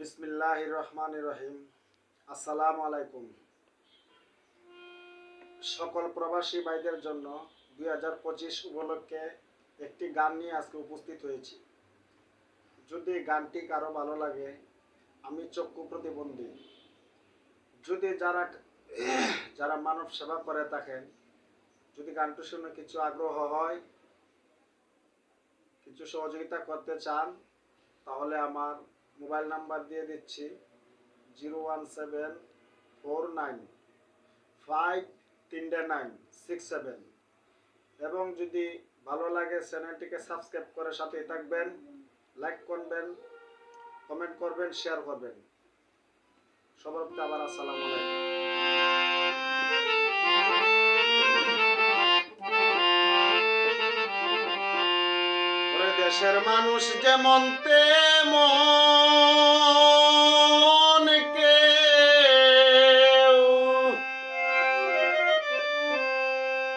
বিসমিল্লাহির রহমানির রহিম। আসসালামু আলাইকুম। সকল প্রবাসী ভাইদের জন্য 2025 উপলক্ষে একটি গান নিয়ে আজকে উপস্থিত হয়েছি। যদি গানটি কারো ভালো লাগে, আমি চক্ষু প্রতিবন্ধী, যদি যারা মানব সেবা করে থাকেন, যদি গানটি শুনে কিছু আগ্রহ হয়, কিছু সহযোগিতা করতে চান, তাহলে আমার মোবাইল নাম্বার দিয়ে দিচ্ছি 01749539967 এবং যদি ভালো লাগে চ্যানেলটিকে সাবস্ক্রাইব করে সাথেই থাকবেন, লাইক করবেন, কমেন্ট করবেন, শেয়ার করবেন। সবার প্রতি আবার আসসালামু আলাইকুম। দেশের মানুষ যেমন তেমন কেউ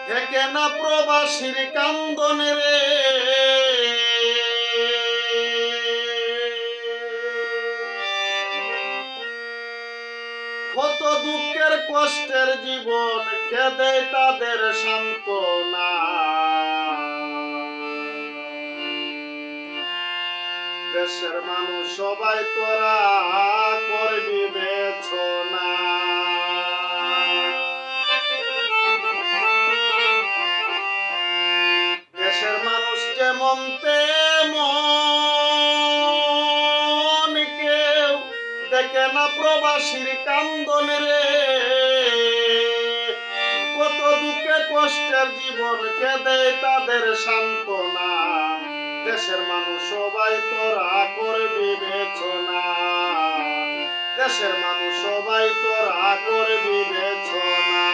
দেখে না প্রবাসীর কান্দন রে। কত দুঃখের কষ্টের জীবন কেঁদে তাদের সান্ত্বনা। দেশের মানুষ সবাই তোরা করবি বিবেচনা। দেশের মানুষ যেমন তেমন কেউ দেখে না প্রবাসীর কান্দন রে। কত দুঃখে কষ্টের জীবন কেঁদে তাদের সান্ত্বনা। দেশের মানুষ সবাই তোরা করবি বিবেচনা। দেশের মানুষ সবাই তোরা করবি বিবেচনা।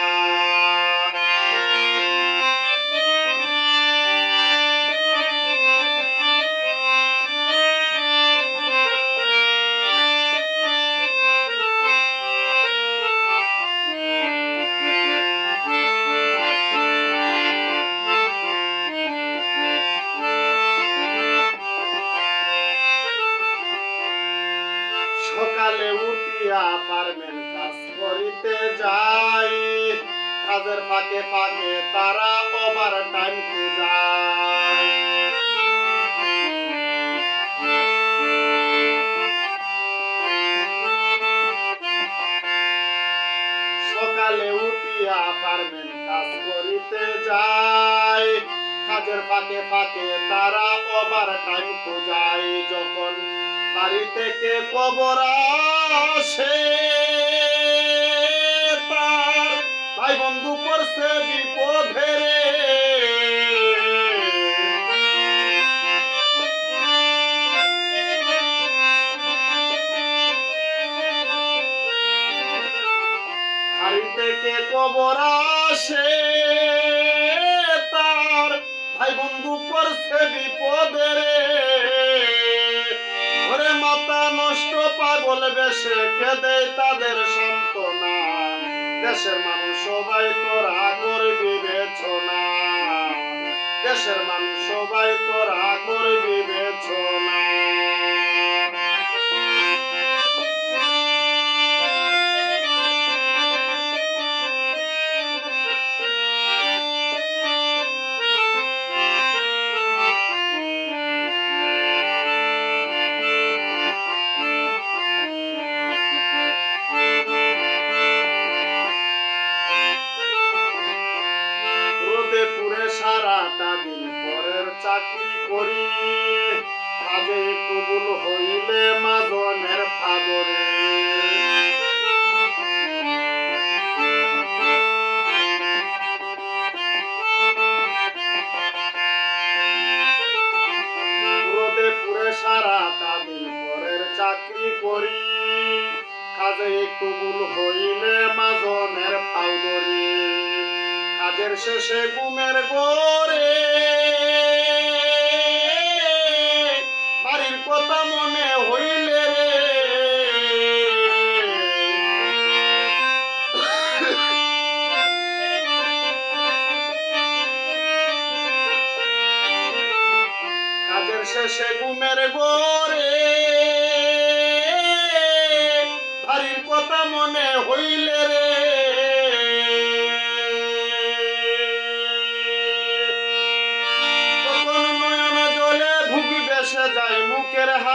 সকালে উঠিয়া পারবেন কাজ করিতে যাই, কাজের ফাঁকে ফাঁকে তারা ওভার টাইম খুঁজায়। সকালে উঠিয়া পারবেন কাজ করিতে যাই, কাজের ফাঁকে ফাঁকে তারা ওভার টাইম খুঁজায়। যখন বাড়ি থেকে খবর আসে তার ভাই বন্ধু পড়ছে বিপদে রে। বাড়ি থেকে খবর আসে তার ভাই বন্ধু পড়ছে বিপদে রে। ওরে মাথা নষ্ট পাগল বেশে কেঁদে তাদের সান্ত্বনা। দেশের মানুষ সবাই তোরা করবি বিবেচনা। দেশের মানুষ সবাই তোরা করবি বিবেচনা। পুরে সারাটা দিন পরের চাকরি করি, কাজে একটু ভুল হইলে মাজনের ফাদরে। রোদে পুরে সারাটা দিন পরের চাকরি করি, কাজে একটু ভুল হইলে মাজনের ফাদরে। কাজের শেষে ঘুমের ঘরে বাড়ির কথা মনে হইলে রে। কাজের শেষে ঘুমের ঘরে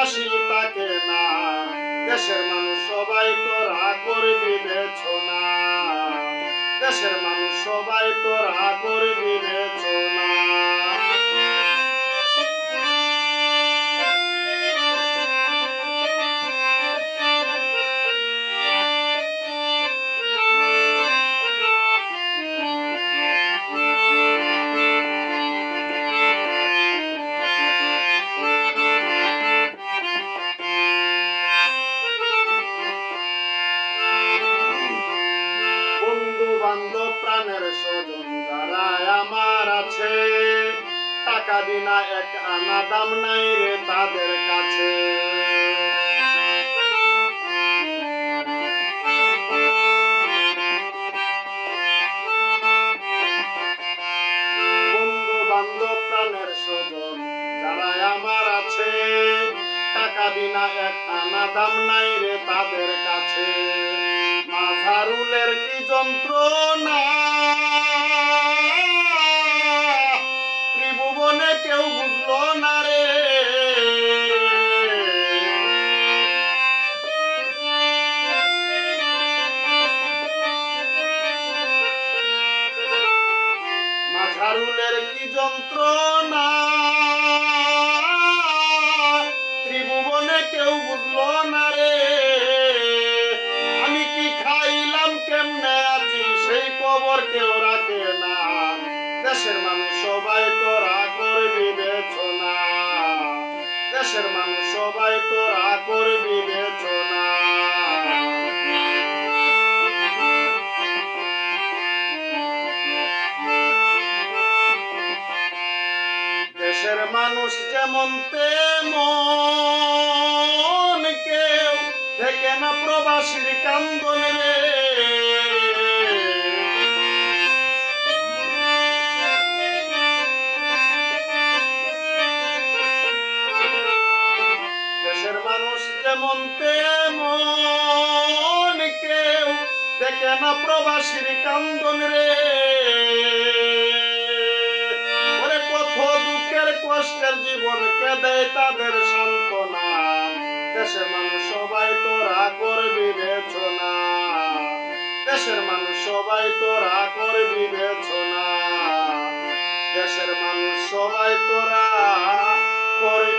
প্রবাসী তাকে না, দেশের মানুষ সবাই তোরা করবি বিবেচনা, দেশের মানুষ সবাই তোরা করবি বিবেচনা। বন্ধু বান্ধব প্রাণের স্বজন যারা আমার আছে, টাকা বিনা এক আনা দাম নাই রে তাদের কাছে। বন্ধু বান্ধব প্রাণের স্বজন যারা আমার আছে, টাকা বিনা এক আনা দাম নাই রে তাদের কাছে। মাঝারুলের কি যন্ত্রণা ত্রিভুবনে কেউ বুঝলো না রে, মাঝারুলের কি যন্ত্রণা ত্রিভুবনে কেউ বুঝলো না রে। আমি কি খাইলাম কেমনে আছি সেই খবর কেউ রাখে না, দেশের মানুষ সবাই তোরা করবি বিবেচনা, দেশের মানুষ সবাই তোরা করবি বিবেচনা। দেশের মানুষ যেমন তেমন কেউ দেখে না প্রবাসীর কান্দন রে, দেশের মানুষ যেমন তেমন কেউ দেখে না প্রবাসীর কান্দন রে। কষ্টের জীবন কে দেয় তাদের সান্ত্বনা, দেশের মানুষ সবাই তোরা করবি বিবেচনা, দেশের মানুষ সবাই তোরা করবি বিবেচনা, দেশের মানুষ সবাই তোরা করবি